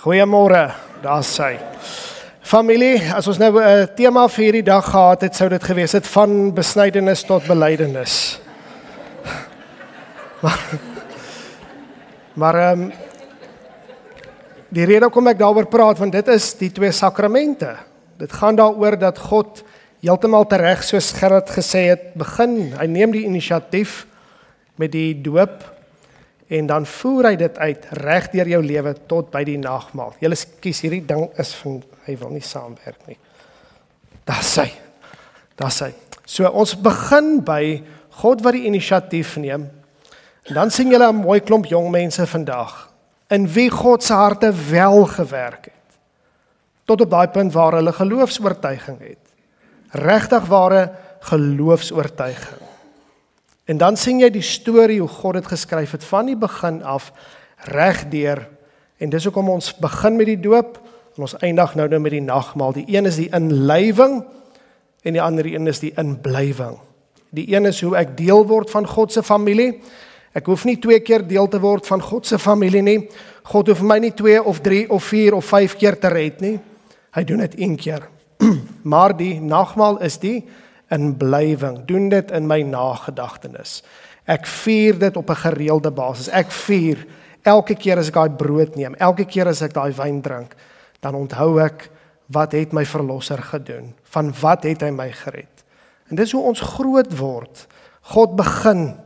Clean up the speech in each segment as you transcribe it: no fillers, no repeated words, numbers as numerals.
Goeiemôre, daar sy. Familie, as ons nou 'n tema vir hierdie dag gehad het, sou dit gewees het van besnydenis tot belydenis. Maar die rede hoekom ek daaroor praat, want dit is die twee sakramente. Dit gaan daaroor dat God heeltemal tereg, soos Gerard gesê het, begin. Hy neem die inisiatief met die doop en dan voer hy dit uit reg deur jou lewe tot by die nagmaal. Julle kies hierdie ding is van hy wil nie saamwerk nie. Daar sy. So ons begin by God wat die inisiatief neem. En dan sien julle 'n mooi klomp jong mense vandag in wie God se harte wel gewerk het. Tot op daai punt waar hulle geloofsoortuiging het. Regtig ware geloofsoortuiging. En dan sien jy die storie hoe God dit geskryf het van die begin af regdeur. En dis hoekom ons begin met die doop en ons eindig nou met die nagmaal. Die een is die inlywing en die ander een is die inblywing. Die een is hoe ek deel word van God se familie. Ek hoef nie 2 keer deel te word van God se familie nie. God hoef my nie 2 of 3 of 4 of 5 keer te red nie. Hy doen dit 1 keer. Maar die nagmaal is die inblywing. Doen dit in my nagedagtenis. Ek vier dit op 'n gereelde basis. Ek vier elke keer as ek daai brood neem, elke keer as ek daai wyn drink, dan onthou ek wat het my verlosser gedoen, van wat het hy my gered. En dis hoe ons groot word. God begin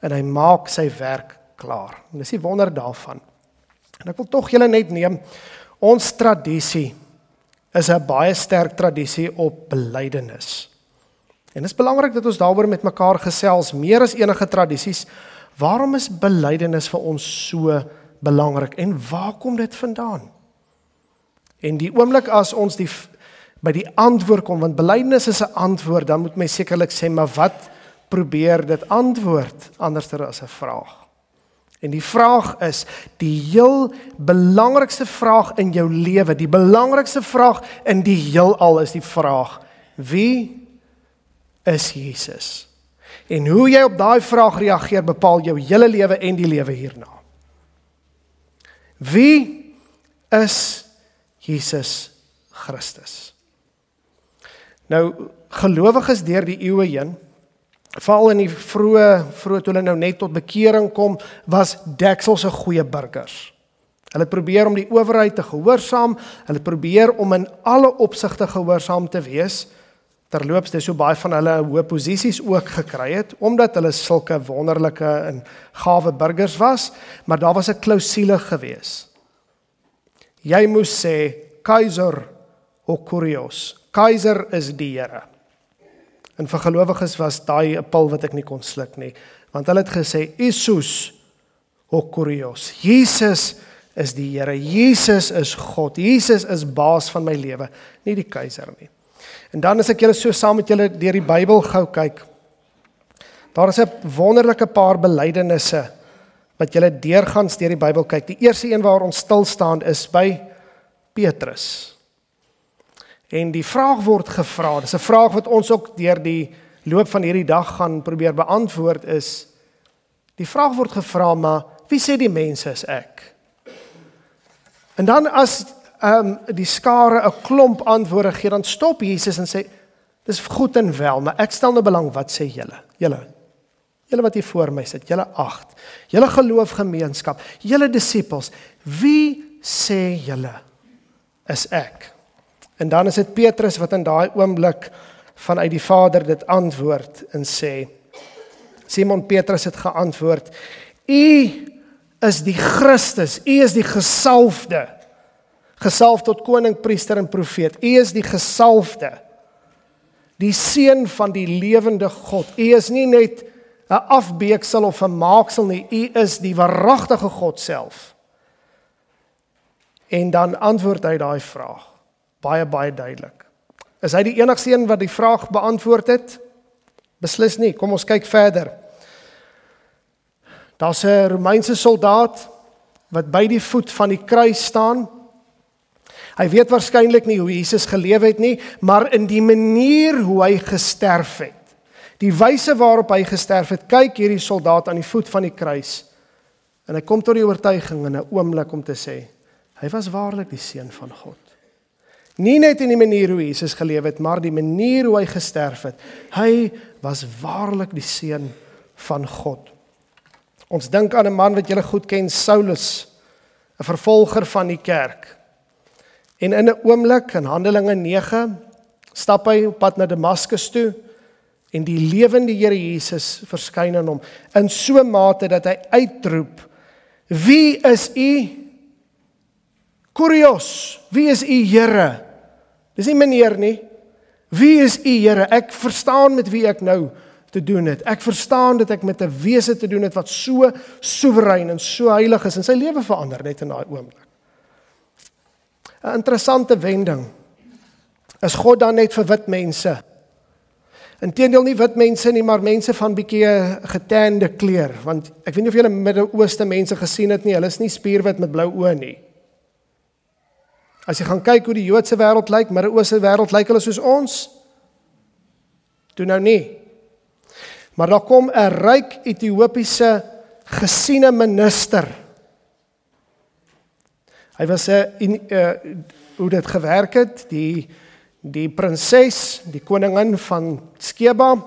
en hy maak sy werk klaar. En dis die wonder daarvan. En ek wil tog julle net neem, ons tradisie is 'n baie sterk tradisie op belydenis. En dit is belangrik dat ons daaroor met mekaar gesels, meer as enige tradisies. Waarom is belydenis vir ons so belangrik en waar kom dit vandaan? En die oomblik as ons by die antwoord kom, want belydenis is 'n antwoord, dan moet my sekerlik sê, maar wat probeer dit antwoord, anderster as 'n vraag. En die vraag is, die heel belangrikste vraag in jou lewe, die belangrikste vraag in die heelal is die vraag, wie is Jesus? En hoe jy op daai vraag reageer, bepaal jou hele lewe en die lewe hierna. Wie is Jesus Christus? Nou, gelowiges deur die eeue heen, veral in die vroeë toe hulle nou net tot bekering kom, was deksels 'n goeie burgers. Hulle probeer om die owerheid te gehoorsaam, hulle probeer om in alle opsigte gehoorsaam te wees. Terloops, dis so baie van hulle hoë posisies ook gekry het, omdat hulle sulke wonderlike en gawe burgers was, maar daar was 'n klousule gewees. Jy moes sê, Keizer o Kurios, Keizer is die Here. En vir gelowiges was daai 'n pil wat ek nie kon sluk nie, want hulle het gesê, Isus o Kurios, Jesus is die Here, Jesus is God, Jesus is baas van my lewe, nie die keiser nie. En dan as ek julle so saam met julle deur die Bybel gou kyk, daar is 'n wonderlike paar belydenisse wat julle deurgaans deur die Bybel kyk. Die eerste een waar ons stil staan is by Petrus. En die vraag word gevra, dis 'n vraag wat ons ook deur die loop van hierdie dag gaan probeer beantwoord is, die vraag word gevra, maar wie sê die mense is ek? En dan as die skare 'n klomp antwoorde gee, dan stop Jesus en sê, dis goed en wel, maar ek stel nou belang, wat sê julle? Julle wat hier voor my sit, julle 8, julle geloofgemeenskap, julle disippels, wie sê julle is ek? En dan is dit Petrus wat in daai oomblik vanuit die Vader dit antwoord en sê, Simon Petrus het geantwoord, U is die Christus, U is die gesalfde, gesalf tot koning, priester en profeet. U is die gesalfde, die seun van die lewende God. U is nie net 'n afbeeksel of 'n maaksel nie, U is die waaragtige God self. En dan antwoord hy daai vraag, baie duidelik. Is hy die enigste een wat die vraag beantwoord het? Beslis nie, kom ons kyk verder. Daar's 'n Romeinse soldaat wat by die voet van die kruis staan. Hy weet waarskynlik nie hoe Jesus geleef het nie, maar in die manier hoe hy gesterf het, die wyse waarop hy gesterf het, kyk hierdie soldaat aan die voet van die kruis, en hy kom tot die oortuiging in 'n oomblik om te sê, Hy was waarlik die seun van God. Nie net in die manier hoe Jesus geleef het, maar die manier hoe hy gesterf het. Hy was waarlik die seun van God. Ons dink aan 'n man wat julle goed ken, Saulus, 'n vervolger van die kerk. En in 'n oomblik, in Handelinge 9, stap hy op pad na Damaskus toe, en die lewende Here Jesus verskyn aan hom, in so 'n mate dat hy uitroep, wie is u? Kurios, wie is u Here? Dis nie meneer nie. Wie is u Here? Ek verstaan met wie ek nou te doen het. Ek verstaan dat ek met 'n wese te doen het wat so soewerein en so heilig is en sy lewe verander net in daai oomblik. 'n Interessante wending. Is God dan net vir wit mense? Inteendeel nie wit mense nie, maar mense van bietjie getande kleur, want ek weet nie of julle Midde-Ooste mense gesien het nie, hulle is nie spierwit met blou oë nie. As jy gaan kyk hoe die Joodse wêreld lyk, Midde-Ooste wêreld lyk hulle soos ons? Toe nou nie. Maar daar kom 'n ryk Ethiopiese gesiene minister. Hy was hoe dit gewerk het, die prinses, die koningin van Skeba,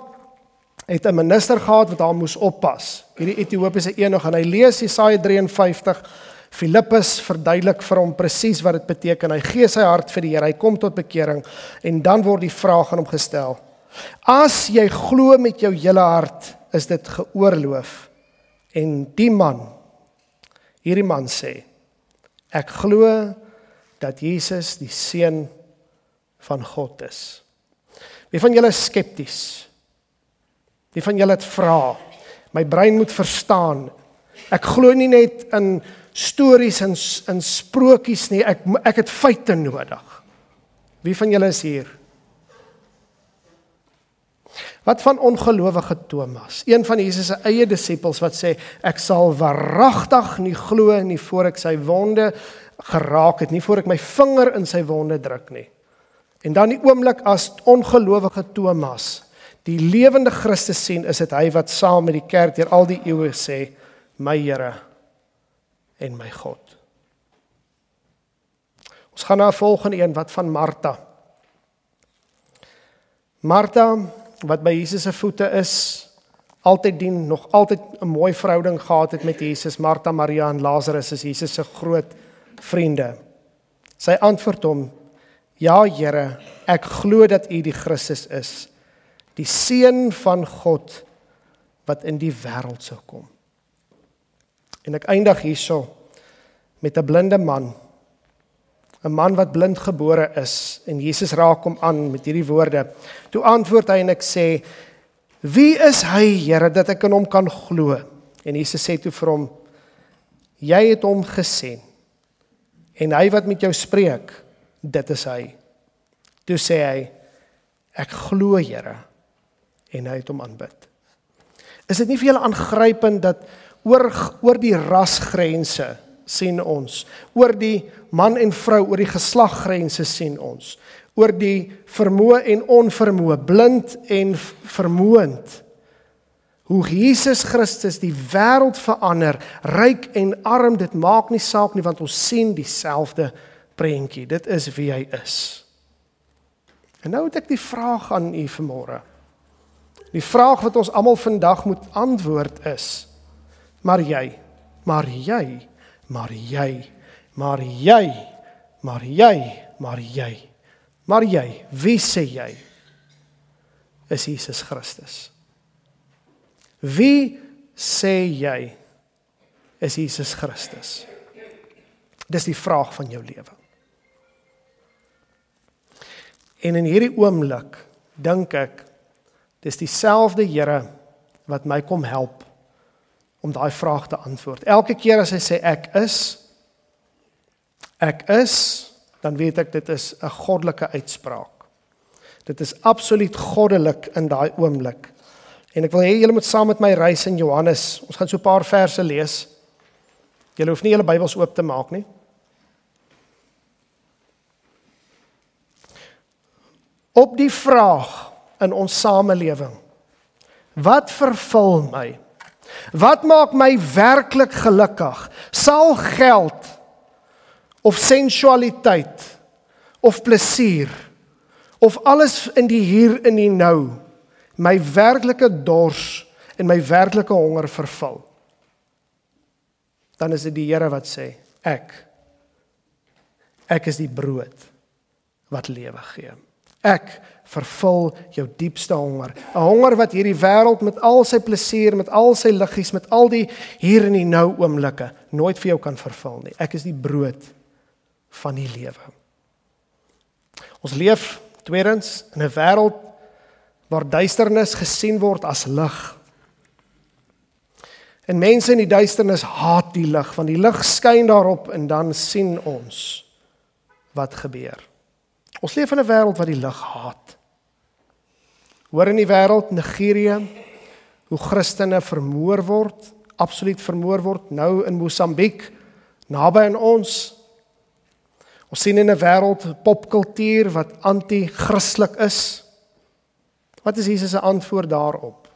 het 'n minister gehad wat haar moes oppas. Hierdie Ethiopiese enig, en hy lees Jesaja 53, Filippus verduidelik vir hom presies wat dit beteken. Hy gee sy hart vir die Here, hy kom tot bekering, en dan word die vraag aan hom gestel. As jy glo met jou hele hart, is dit geoorloof. En hierdie man sê, ek glo dat Jesus die seun van God is. Wie van julle is skepties? Wie van julle het vra? My brein moet verstaan. Ek glo nie net in stories en sprokies nie, ek het feite nodig. Wie van julle is hier? Wat van ongelowige Thomas? Een van Jesus se eie disippels wat sê, ek sal waaragtig nie glo nie voor ek sy wonde geraak het, nie voor ek my vinger in sy wonde druk nie. En dan die oomblik as ongelowige Thomas die lewende Christus sien, is dit hy wat saam met die kerk deur al die eeue sê, my Here en my God. Ons gaan na 'n volgende een, wat van Martha? Martha, wat by Jesus se voete is, altyd dien, nog altyd 'n mooi verhouding gehad het met Jesus. Martha, Maria en Lazarus is Jesus se groot vriende. Sy antwoord hom, ja Here, ek glo dat U die Christus is, die Seun van God wat in die wêreld sou kom. En ek eindig hierso met 'n blinde man, 'n man wat blind gebore is, en Jesus raak hom aan met hierdie woorde. Toe antwoord hy en ek sê, wie is hy, Here, dat ek in hom kan glo? En Jesus sê toe vir hom, jy het hom gesien, en hy wat met jou spreek, dit is hy. Toe sê hy, ek glo, Here, en hy het hom aanbid. Is dit nie vir julle aangrypend dat oor die rasgrense sien ons, oor die man en vrou, oor die geslaggrense sien ons, oor die vermoë en onvermoë, blind en vermoënd, hoe Jesus Christus die wêreld verander, ryk en arm, dit maak nie saak nie, want ons sien dieselfde prentjie, dit is wie hy is. En nou het ek die vraag aan u vanmôre. Die vraag wat ons almal vandag moet antwoord is, maar jy, wie sê jy is Jesus Christus? Wie sê jy is Jesus Christus? Dis die vraag van jou lewe. En in hierdie oomblik dink ek, dis dieselfde Here wat my kom help om daai vraag te antwoord. Elke keer as hy sê ek is, dan weet ek dit is 'n goddelike uitspraak. Dit is absoluut goddelik in daai oomblik. En ek wil hê julle moet saam met my reis in Johannes. Ons gaan so 'n paar verse lees. Julle hoef nie julle Bybels oop te maak nie. Op die vraag in ons samelewing, wat vervul my? Wat maak my werklik gelukkig? Sal geld of sensualiteit, of plesier, of alles in die hier in die nou, my werklike dors en my werklike honger vervul, dan is dit die Here wat sê, ek is die brood wat lewe gee. Ek vervul jou diepste honger. 'n Honger wat hierdie wêreld met al sy plesier, met al sy liggies, met al die hier in die nou oomblikke, nooit vir jou kan vervul nie. Ek is die brood van die lewe. Ons leef tweedens in 'n wêreld waar duisternis gesien word as lig. En mense in die duisternis haat die lig, want die lig skyn daarop en dan sien ons wat gebeur. Ons leef in 'n wêreld wat die lig haat. Hoor in die wêreld, Nigerië, hoe Christene vermoor word, absoluut vermoor word, nou in Mosambiek, naby aan ons. Ons sien in 'n wêreld popkultuur wat anti-Christelik is. Wat is Jesus se antwoord daarop?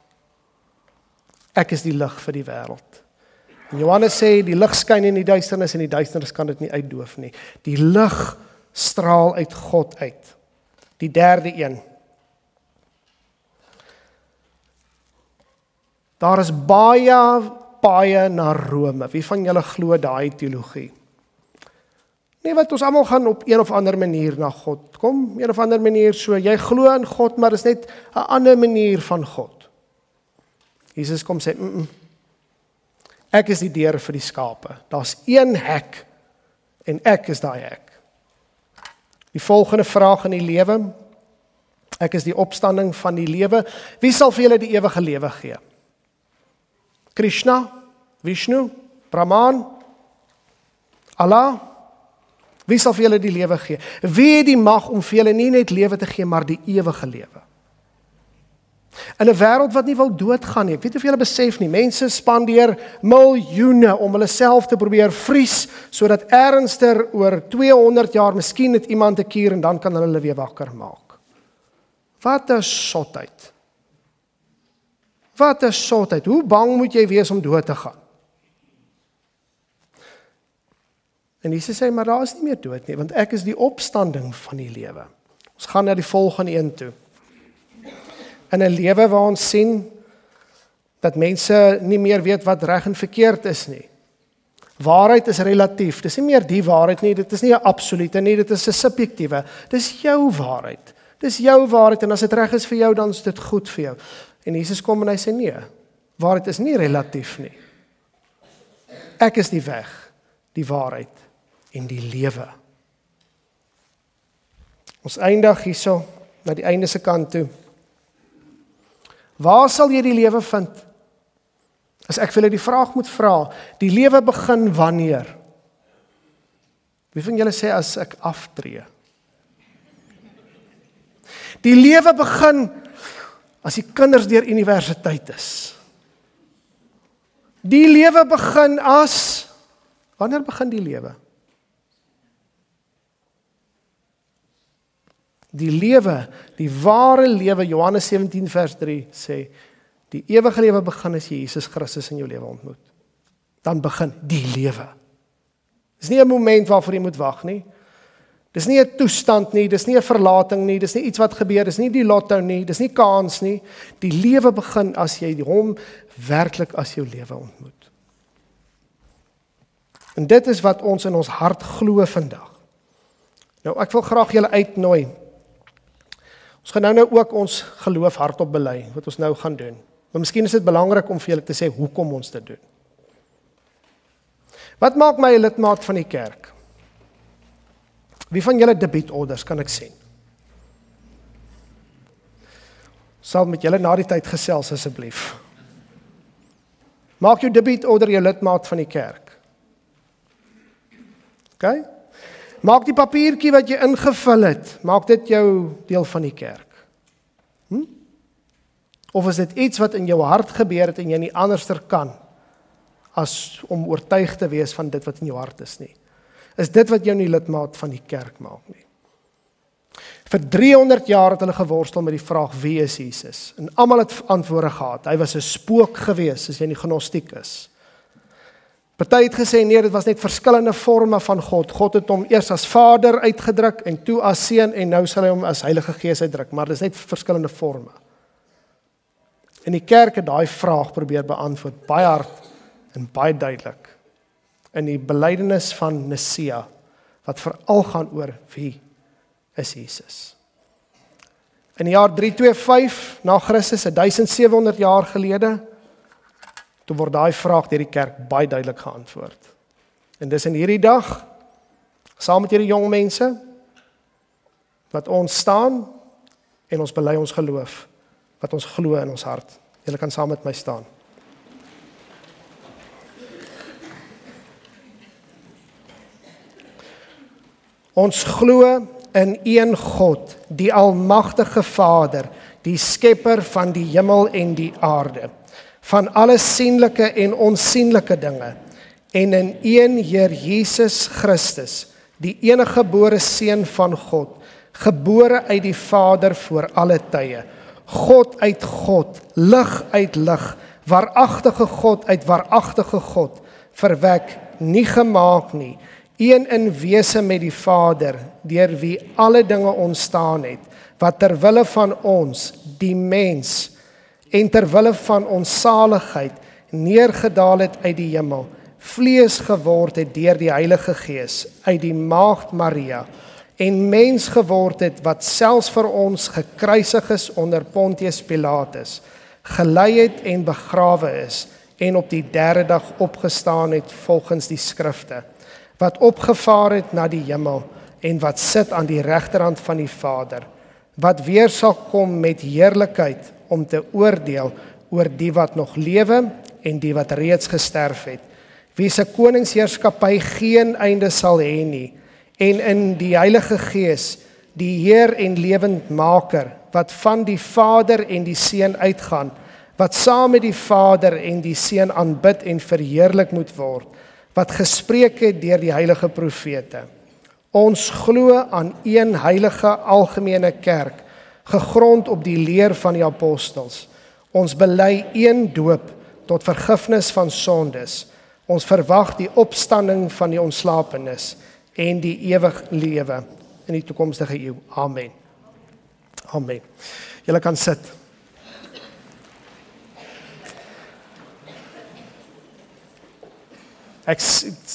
Ek is die lig vir die wêreld. En Johannes sê, die lig skyn in die duisternis en die duisternis kan dit nie uitdoof nie. Die lig straal uit God uit. Die derde een. Daar is baie na Rome. Wie van julle glo daai teologie? Nee, wat ons almal gaan op een of ander manier na God kom, een of ander manier so, jy glo in God, maar is net 'n ander manier van God. Jesus kom sê, ek is die deur vir die skape. Daar's een hek, en ek is daai hek. Die volgende vraag in die lewe, ek is die opstanding van die lewe, wie sal vir julle die ewige lewe gee? Krishna, Vishnu, Brahman, Allah, wie sal vir julle die lewe gee? Wie het die mag om vir julle nie net lewe te gee, maar die ewige lewe? In 'n wêreld wat nie wil doodgaan nie, ek weet of julle besef nie, mense spandeer miljoene om hulle self te probeer vries, sodat ernster oor 200 jaar, miskien het iemand 'n kuur en dan kan hulle weer wakker maak. Wat 'n sotheid. Wat 'n sotheid. Hoe bang moet jy wees om dood te gaan? En Jesus sê, maar daar is nie meer dood nie, want ek is die opstanding van die lewe. Ons gaan na die volgende een toe. In 'n lewe waar ons sien dat mense nie meer weet wat reg en verkeerd is nie. Waarheid is relatief. Dis nie meer die waarheid nie, dit is nie 'n absolute nie, dit is 'n subjektiewe. Dis jou waarheid. Dis jou waarheid en as dit reg is vir jou, dan is dit goed vir jou. En Jesus kom en hy sê nee, waarheid is nie relatief nie. Ek is die weg, die waarheid en die lewe. Ons eindig hierso na die einde se kant toe. Waar sal jy die lewe vind? As ek vir julle die vraag moet vra, die lewe begin wanneer? Wie van julle sê as ek aftree? Die lewe begin as die kinders deur universiteit is. Die lewe begin as, wanneer begin die lewe? Die lewe, die ware lewe, Johannes 17 vers 3 sê, die ewige lewe begin as jy Jesus Christus in jou lewe ontmoet. Dan begin die lewe. Dis nie 'n moment waarvoor jy moet wag nie. Dis nie 'n toestand nie, dis nie 'n verlating nie, dis nie iets wat gebeur, dis nie die lotto nie, dis nie kans nie. Die lewe begin as jy hom werklik as jou lewe ontmoet. En dit is wat ons in ons hart glo vandag. Nou, ek wil graag julle uitnooi. Ons gaan nou ook ons geloof hardop bely, wat ons nou gaan doen. Maar miskien is dit belangrik om vir julle te sê, hoekom ons dit doen. Wat maak my 'n lidmaat van die kerk? Wie van julle debietorders kan ek sien? Sal met julle na die tyd gesels asseblief. Maak jou debietorder jou lidmaat van die kerk. OK? Maak die papiertjie wat jy ingevul het, maak dit jou deel van die kerk. Of is dit iets wat in jou hart gebeur het en jy nie anderster kan as om oortuig te wees van dit wat in jou hart is nie? Is dit wat jou nie lidmaat van die kerk maak nie? Vir 300 jaar het hulle geworstel met die vraag, wie is Jesus? En almal het antwoorde gehad. Hy was 'n spook gewees, as jy nie gnostiek is. Party het gesê, nee, dit was net verskillende vorme van God. God het hom eers as Vader uitgedruk, en toe as Seun, en nou sal hy hom as Heilige Gees uitdruk, maar dit is net verskillende vorme. En die kerk het daai vraag probeer beantwoord, baie hard en baie duidelik, in die belydenis van Nicea, wat veral gaan oor wie is Jesus. In die jaar 325 na Christus, 1700 jaar gelede, toe word daai vraag deur die kerk baie duidelik geantwoord. En dis in hierdie dag, saam met hierdie jong mense, wat ons staan, en ons bely ons geloof, wat ons glo in ons hart. Julle kan saam met my staan. Ons glo in een God, die almagtige Vader, die skepper van die hemel en die aarde, van alle sienlike en onsienlike dinge, en in een Heer Jesus Christus, die enige gebore Seun van God, gebore uit die Vader voor alle tye, God uit God, lig uit lig, waaragtige God uit waaragtige God, verwek, nie gemaak nie, een in wese met die Vader, deur wie alle dinge ontstaan het, wat terwille van ons, die mens, en terwille van ons saligheid, neergedaal het uit die hemel, vlees geword het deur die Heilige Gees, uit die maagd Maria, en mens geword het, wat selfs vir ons gekruisig is onder Pontius Pilatus, gelei het en begrawe is, en op die derde dag opgestaan het volgens die skrifte, wat opgevaar het na die hemel, en wat sit aan die regterhand van die Vader, wat weer sal kom met heerlikheid, om te oordeel oor die wat nog lewe, en die wat reeds gesterf het, wie se koningsheerskappy geen einde sal hê nie, en in die Heilige Gees, die Heer en lewendmaker, wat van die Vader en die Seun uitgaan, wat saam met die Vader en die Seun aanbid en verheerlik moet word, wat gespreek het deur die heilige profete. Ons glo aan een heilige algemene kerk, gegrond op die leer van die apostels. Ons bely een doop tot vergifnis van sondes. Ons verwag die opstanding van die ontslapenis en die ewig lewe in die toekomstige eeu. Amen. Amen. Julle kan sit.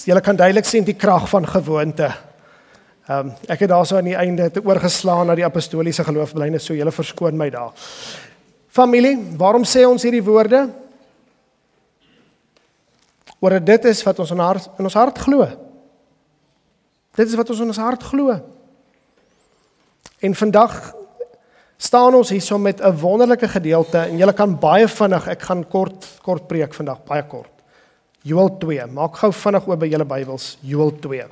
Julle kan duidelik sien die krag van gewoonte. Ek het daar so aan die einde te oorgeslaan na die apostoliese geloofsbelijdenis, so julle verskoon my daar. Familie, waarom sê ons hierdie woorde? Oor dit is wat ons in ons hart glo. Dit is wat ons in ons hart glo. En vandag staan ons hier so met 'n wonderlike gedeelte, en julle kan baie vinnig, ek gaan kort preek vandag, baie kort. Joël 2, maak gou vinnig oop by julle Bybels, Joël 2.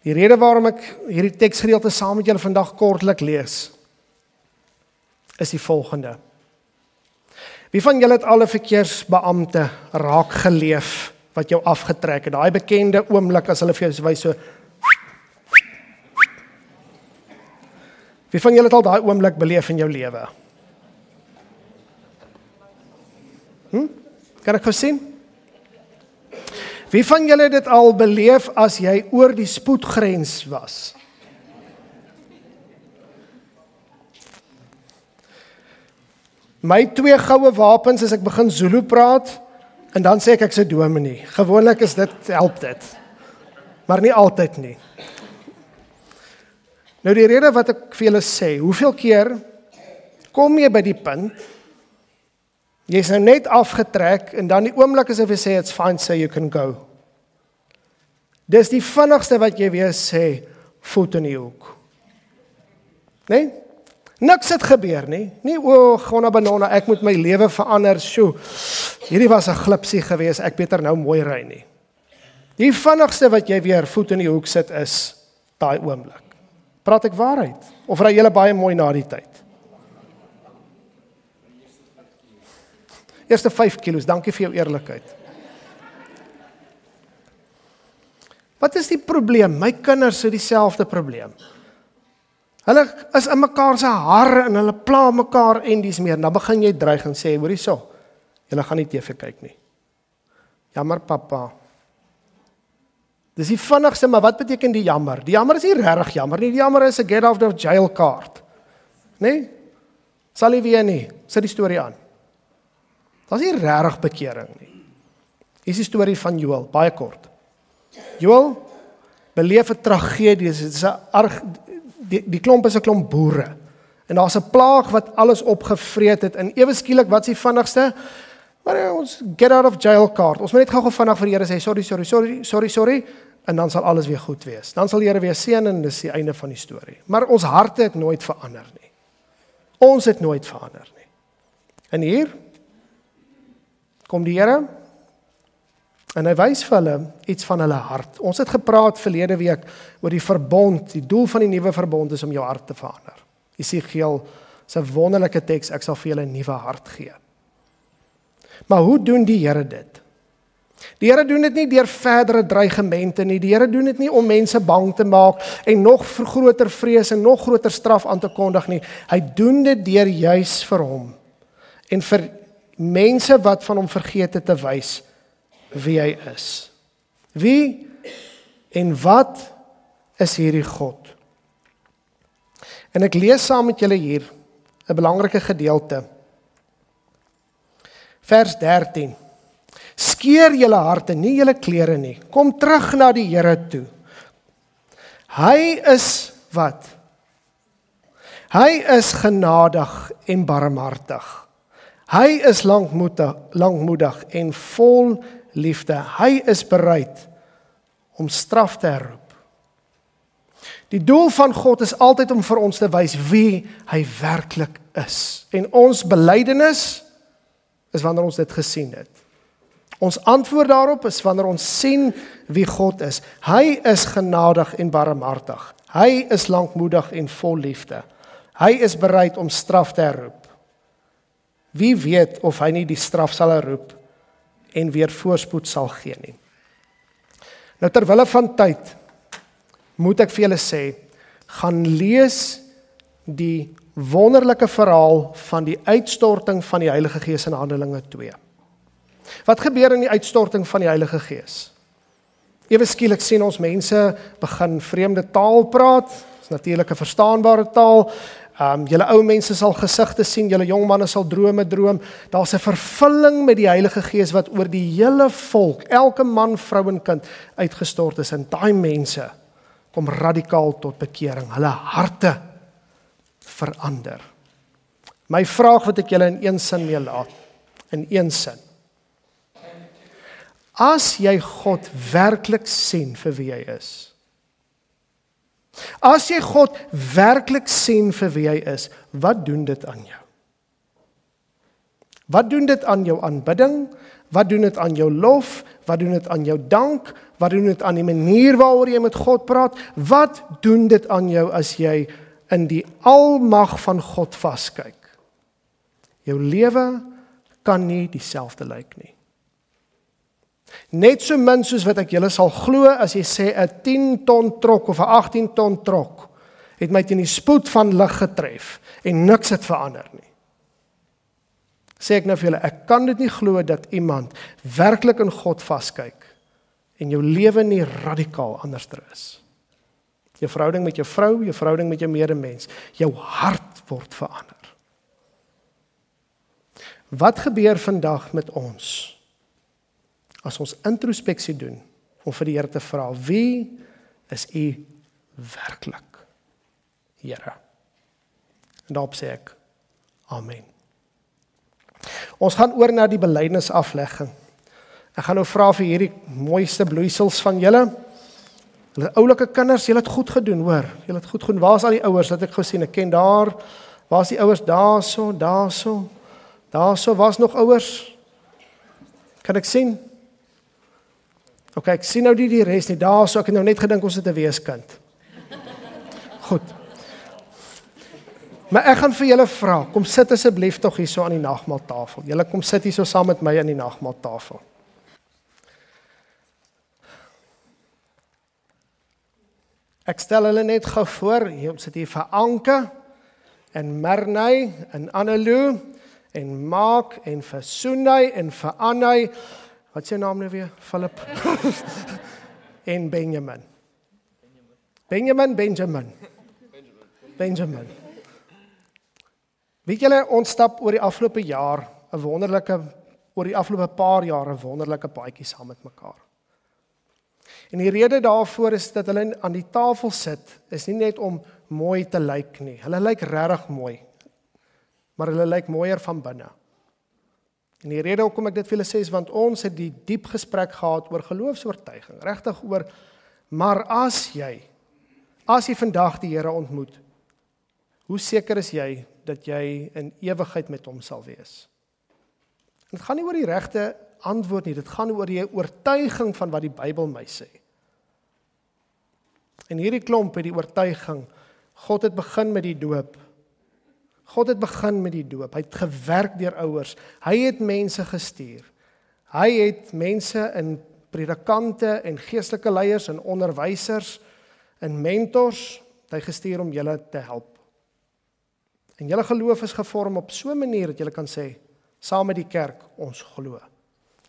Die rede waarom ek hierdie teksgedeelte saam met julle vandag kortlik lees, is die volgende. Wie van julle het al 'n verkeersbeampte raak geleef wat jou afgetrek het? Daai bekende oomblik as hulle vir jou wys so. Wie van julle het al daai oomblik beleef in jou lewe? Kan ek gou sien? Wie van julle het dit al beleef as jy oor die spoedgrens was? My 2 goue wapens as ek begin Zulu praat, en dan sê ek's 'n dominee. Gewoonlik is dit, help dit. Maar nie altyd nie. Nou die rede wat ek vir julle sê, hoeveel keer kom jy by die punt, jy is nou net afgetrek, en dan die oomblik as jy sê, it's fine, so you can go. Dis die vinnigste wat jy weer sê, voet in die hoek. Nee? Niks het gebeur nie. Nie, gonna banana, ek moet my lewe verander, sjoe. Hierdie was 'n glipsie gewees, ek beter nou mooi ry nie. Die vinnigste wat jy weer voet in die hoek sit is, daai oomblik. Praat ek waarheid? Of ry julle baie mooi na die tyd? Eerste 5 kilos, dankie vir jou eerlikheid. Wat is die probleem? My kinders het dieselfde probleem. Hulle is in mekaar se hare en hulle pla mekaar en dis meer. Dan begin jy dreig en sê, hoorie so, julle gaan nie TV kyk nie. Jammer pappa. Dis die vinnigste, maar wat beteken die jammer? Die jammer is nie regtig jammer nie, die jammer is 'n get out of jail card. Nee? Sal nie weer nie, sit die storie aan. Dit is nie regtig bekering nie. Hier is die storie van Joel, baie kort. Joel beleef 'n tragedie, die klomp is 'n klomp boere. En daar's 'n plaag wat alles opgevreet het, en ewe skielik, wat is die vinnigste? Maar ons get out of jail card. Ons moet net gou vinnig vir die Here sê, sorry, en dan sal alles weer goed wees. Dan sal die Here weer seën en dis die einde van die storie. Maar ons harte het nooit verander nie. Ons het nooit verander nie. En hier kom die Here en hy wys vir hulle iets van hulle hart. Ons het gepraat verlede week oor die verbond. Die doel van die nuwe verbond is om jou hart te verander. Jesegiel se wonderlike teks, ek sal vir julle 'n nuwe hart gee. Maar hoe doen die Here dit? Die Here doen dit nie deur verdere dreigemente nie. Die Here doen dit nie om mense bang te maak en nog groter vrees en nog groter straf aan te kondig nie. Hy doen dit deur juis vir hom en vir mense wat van hom vergeet het te wys wie hy is. Wie en wat is hierdie God? En ek lees saam met julle hier 'n belangrike gedeelte. Vers 13. Skeer julle harte, nie julle klere nie. Kom terug na die Here toe. Hy is wat? Hy is genadig en barmhartig. Hy is lankmoedig en vol liefde. Hy is bereid om straf te herroep. Die doel van God is altyd om vir ons te wys wie hy werklik is. En ons belydenis is wanneer ons dit gesien het. Ons antwoord daarop is wanneer ons sien wie God is. Hy is genadig en barmhartig. Hy is lankmoedig en vol liefde. Hy is bereid om straf te herroep. Wie weet of hy nie die straf sal herroep en weer voorspoed sal gee nie. Nou terwille van tyd moet ek vir julle sê, gaan lees die wonderlike verhaal van die uitstorting van die Heilige Gees in Handelinge 2. Wat gebeur in die uitstorting van die Heilige Gees? Ewe skielik sien ons mense begin vreemde taal praat, dis natuurlik 'n verstaanbare taal. Julle ou mense sal gesigte sien, julle jong manne sal drome droom. Daar's 'n vervulling met die Heilige Gees wat oor die hele volk, elke man, vrou en kind uitgestort is. En daai mense kom radikaal tot bekering. Hulle harte verander. My vraag wat ek julle in een sin mee laat, in een sin. As jy God werklik sien vir wie hy is, as jy God werklik sien vir wie hy is, wat doen dit aan jou? Wat doen dit aan jou aanbidding? Wat doen dit aan jou lof? Wat doen dit aan jou dank? Wat doen dit aan die manier waaroor jy met God praat? Wat doen dit aan jou as jy in die almag van God vaskyk? Jou lewe kan nie dieselfde lyk nie. Net so min soos wat ek julle sal glo as jy sê 'n 10 ton trok of 'n 18 ton trok het my teen die spoed van lig getref en niks het verander nie. Sê ek nou vir julle, ek kan dit nie glo dat iemand werklik in God vaskyk en jou lewe nie radikaal anderster is. Jou verhouding met jou vrou, jou verhouding met jou medemens, jou hart word verander. Wat gebeur vandag met ons as ons introspeksie doen om vir die Here te vra, wie is u werklik, Here? En daarop sê ek, amen. Ons gaan oor na die belydenisaflegging. Ek gaan nou vra vir hierdie mooiste bloeisels van julle. Julle oulike kinders, julle het goed gedoen, hoor. Julle het goed gedoen. Waar is al die ouers? Laat ek gou sien. Ek ken daar. Waar is die ouers? Daarso. Daarso. Waar is nog ouers? Kan ek sien? OK, ek sien nou nie die res nie. Daarso. Ek het nou net gedink ons het 'n weeskind. Goed. Maar ek gaan vir julle vra, kom sit asseblief tog hier so aan die nagmaaltafel. Julle kom sit hier so saam met my aan die nagmaaltafel. Ek stel hulle net gou voor, ons sit hier vir Anke, en Mernay, en Annelou, en Mark, en vir Sunay, en vir Annay, wat is jou naam nou weer? Philip? En Benjamin. Benjamin. Weet julle, ons stap oor die afgelope jaar, oor die afgelope paar jaar 'n wonderlike paadjie saam met mekaar. En die rede daarvoor is dat hulle aan die tafel sit, is nie net om mooi te lyk nie. Hulle lyk regtig mooi, maar hulle lyk mooier van binne. En die rede hoekom ek dit vir julle sê is want ons het die diep gesprek gehad oor geloofsoortuiging, regtig oor, maar as jy vandag die Here ontmoet, hoe seker is jy dat jy in ewigheid met hom sal wees? Dit gaan nie oor die regte antwoord nie, dit gaan oor die oortuiging van wat die Bybel my sê. En hierdie klomp het die oortuiging, God het begin met die doop. Hy het gewerk deur ouers. Hy het mense gestuur. Hy het mense in predikante en geestelike leiers en onderwysers en mentors hy gestuur om julle te help. En julle geloof is gevorm op so 'n manier dat julle kan sê, saam met die kerk, ons glo.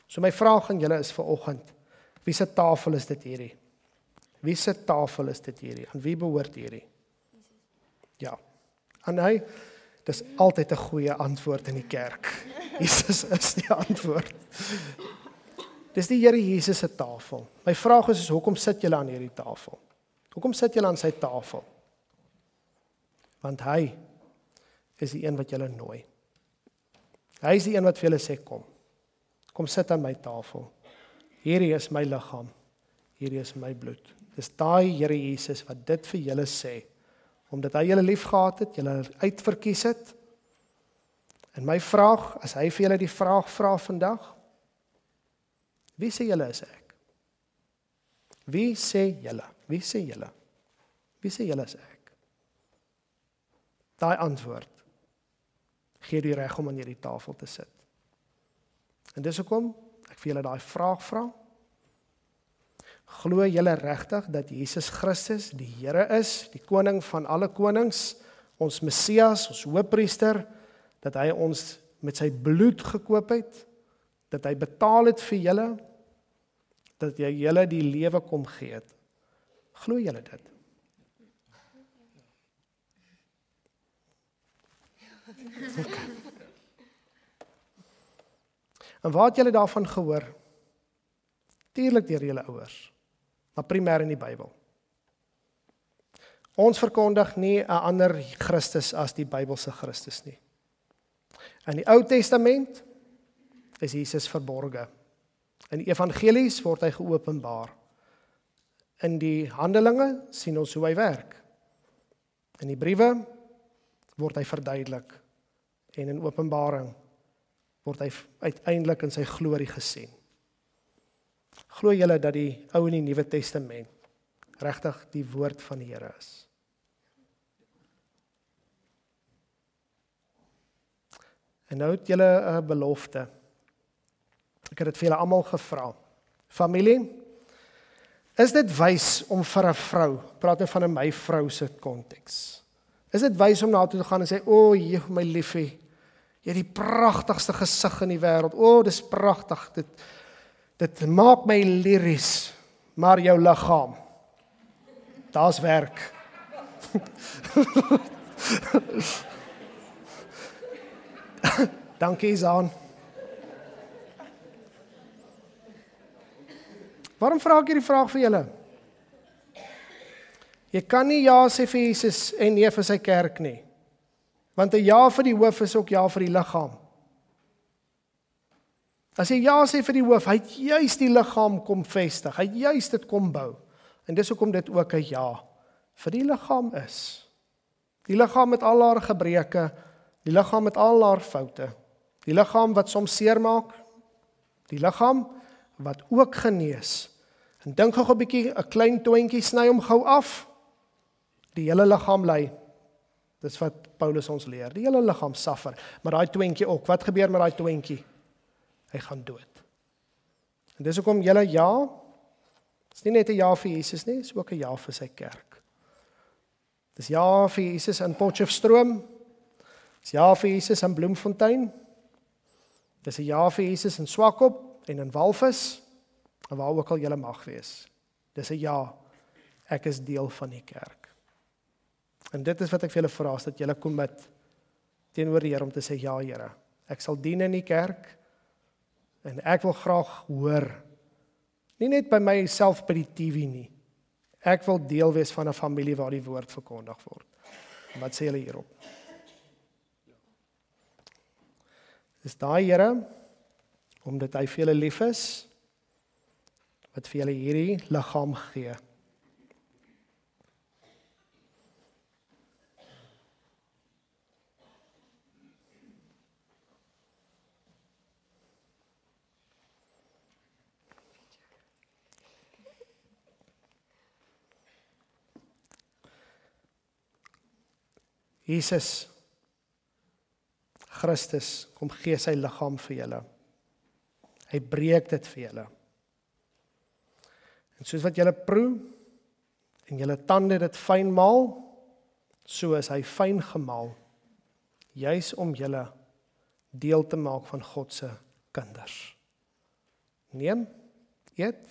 So my vraag aan julle is vanoggend, wie se tafel is dit hierdie? Aan wie behoort hierdie? Ja, aan hy, dis altyd 'n goeie antwoord in die kerk. Jesus is die antwoord. Dis die Here Jesus se tafel. My vraag is hoekom sit julle aan hierdie tafel? Hoekom sit julle aan sy tafel? Want hy is die een wat julle nooi. Hy is die een wat vir julle sê, kom sit aan my tafel. Hierdie is my liggaam, hierdie is my bloed. Dis daai Here Jesus wat dit vir julle sê, omdat hy julle lief gehad het, julle uitverkies het. En my vraag, as hy vir julle die vraag vra vandag, wie sê julle is ek? Wie sê julle is ek? Daai antwoord gee die reg om aan hierdie tafel te sit. En dis hoekom ek vir julle daai vraag vra. Glo julle regtig dat Jesus Christus die Here is, die koning van alle konings, ons Messias, ons Hoëpriester, dat hy ons met sy bloed gekoop het, dat hy betaal het vir julle, dat hy julle die lewe kom gee het. Glo julle dit? Okay. En waar het julle daarvan gehoor? Tuurlik deur julle ouers, maar primêr in die Bybel. Ons verkondig nie 'n ander Christus as die Bybelse Christus nie. In die Ou Testament is Jesus verborge. In die evangelies word hy geopenbaar. In die Handelinge sien ons hoe hy werk. In die briewe word hy verduidelik. En in Openbaring word hy uiteindelik in sy glorie gesien. Glo julle dat die Ou en die Nuwe Testament regtig die woord van die Here is? En nou het julle 'n belofte. Ek het dit vir julle almal gevra. Familie, is dit wys om vir 'n vrou, praat nou van 'n my vrou se konteks. Is dit wys om na toe te gaan en sê, "O, my liefie, jy het die pragtigste gesig in die wêreld. O, dis pragtig. Dit maak my liries, maar jou liggaam, daar's werk." Dankie, Zaan. Waarom vra ek hierdie vraag vir julle? Jy kan nie ja sê vir Jesus en nee vir sy kerk nie. Want 'n ja vir die hoof is ook ja vir die liggaam. As jy ja sê vir die hoof, hy het juis die liggaam kom vestig, hy het juis dit kom bou. En dis hoekom dit ook 'n ja vir die liggaam is. Die liggaam met al haar gebreke, die liggaam met al haar foute, die liggaam wat soms seermaak, die liggaam wat ook genees. En dink gou 'n bietjie, 'n klein toentjie sny hom gou af. Die hele liggaam ly. Dis wat Paulus ons leer. Die hele liggaam suffer, maar daai toentjie ook. Wat gebeur met daai toentjie? Hy gaan dood. En dis hoekom julle ja, is nie net 'n ja vir Jesus nie, is ook 'n ja vir sy kerk. Dis ja vir Jesus in Potchefstroom. Dis ja vir Jesus in Bloemfontein. Dis 'n ja vir Jesus in Swakop en in Walvis, en waar ook al julle mag wees. Dis 'n ja, ek is deel van die kerk. En dit is wat ek vir julle vra, is dat julle kom met teenoor die Here om te sê, ja Here, ek sal dien in die kerk, en ek wil graag hoor, nie net by myself by die TV nie, ek wil deel wees van 'n familie waar die woord verkondig word. En wat sê julle hierop? Dis daai Here, omdat hy vir julle lief is, wat vir julle hierdie liggaam gee. Jesus Christus kom gee sy liggaam vir julle. Hy breek dit vir julle. En soos wat julle proe en julle tande dit fyn maal, so is hy fyn gemaal, juis om julle deel te maak van God se kinders. Neem, eet,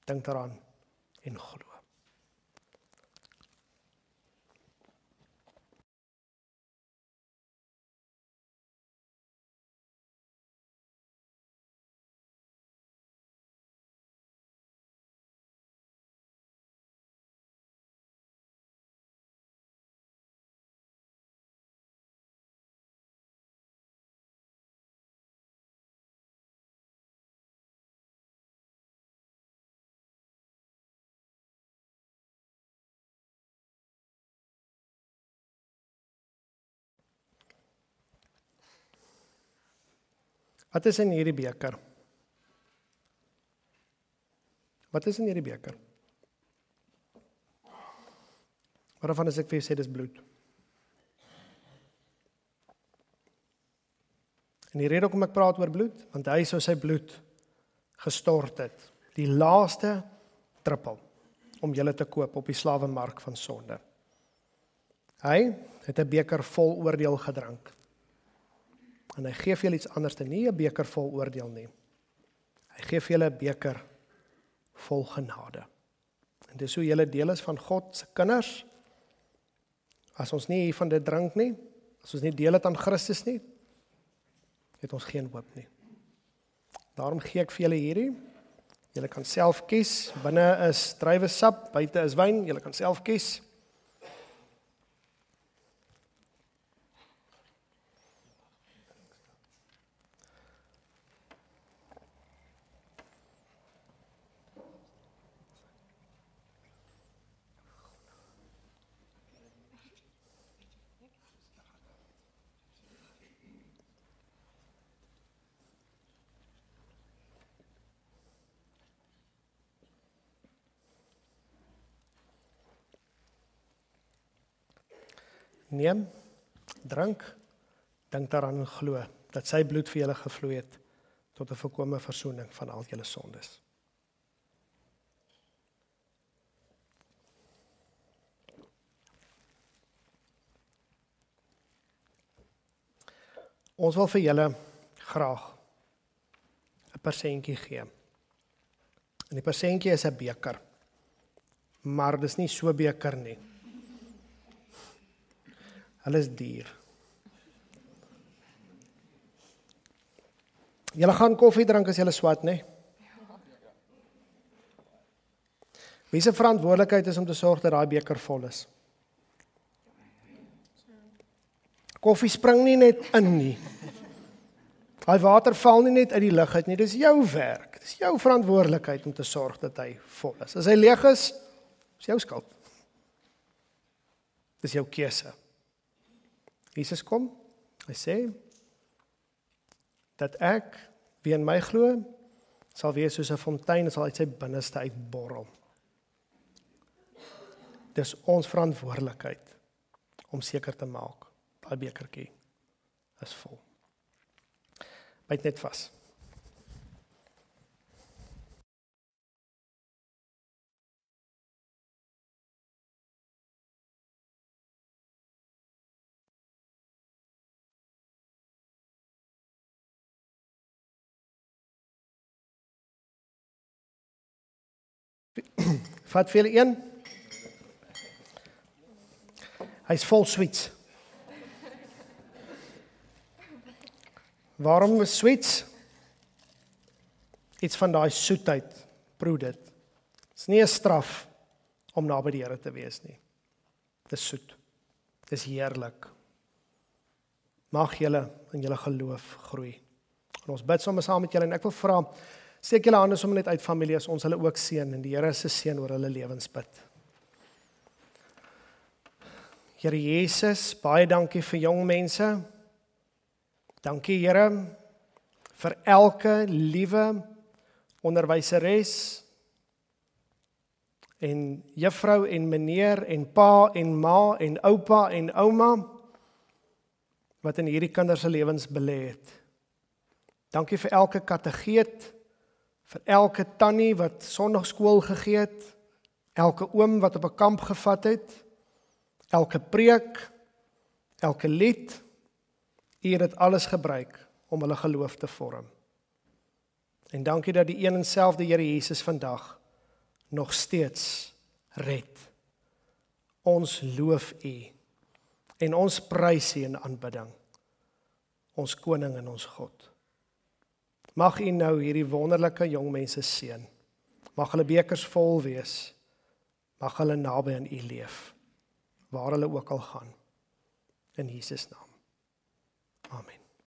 dink daaraan en glo. Wat is in hierdie beker? Wat is in hierdie beker? Waarvan as ek vir jou sê dis bloed? En die rede hoekom ek praat oor bloed, want hy sou sy bloed gestort het, die laaste druppel, om julle te koop op die slawemark van sonde. Hy het 'n beker vol oordeel gedrink. En hy gee vir julle iets anders, nie 'n beker vol oordeel nie. Hy gee vir julle 'n beker vol genade. En dis hoe julle deel is van God se kinders. As ons nie hiervan dit drink nie, as ons nie deel het aan Christus nie, het ons geen hoop nie. Daarom gee ek vir julle hierdie. Julle kan self kies. Binne is druiwesap, buite is wyn. Julle kan self kies. Neem, drink, dink daaraan en glo, dat sy bloed vir julle gevloei het, tot 'n volkomme versoening van al julle sondes. Ons wil vir julle graag 'n persentjie gee. En die persentjie is 'n beker, maar dis nie so 'n beker nie. Hulle is duur. Julle gaan koffie drink as julle swat, né? Wie se verantwoordelikheid is om te sorg dat daai beker vol is? Koffie spring nie net in nie. Daai water val nie net uit die lug uit nie, dis jou werk. Dis jou verantwoordelikheid om te sorg dat hy vol is. As hy leeg is jou skuld. Dis jou keuse. Jesus kom, hy sê, dat ek, wie in my glo, sal wees soos 'n fontein, sal uit sy binneste uitborrel. Dis ons verantwoordelikheid om seker te maak, daai bekertjie is vol. Byt net vas. Vat vir julle een. Hy's vol sweets. Waarom is sweets? Iets van daai soetheid, proe dit. Dis nie 'n straf om naby die Here te wees nie. Dis soet. Dis heerlik. Mag julle in julle geloof groei. En ons bid sommer saam met julle en ek wil vra, steek julle hande sommer net uit familie as ons hulle ook seën en die Here se seën oor hulle lewens bid. Here Jesus, baie dankie vir jong mense. Dankie Here vir elke liewe onderwyseres en juffrou en meneer en pa en ma en oupa en ouma wat in hierdie kinders se lewens belê het. Dankie vir elke kategeet, vir elke tannie wat sonndagskool gegee het, elke oom wat op 'n kamp gevat het, elke preek, elke lied. U het dit alles gebruik om hulle geloof te vorm. En dankie dat die een en selfde Here Jesus vandag nog steeds red. Ons loof U en ons prys U in aanbidding. Ons koning en ons God. Mag U nou hierdie wonderlike jong mense seën. Mag hulle bekers vol wees. Mag hulle naby aan U leef, waar hulle ook al gaan. In Jesus naam. Amen.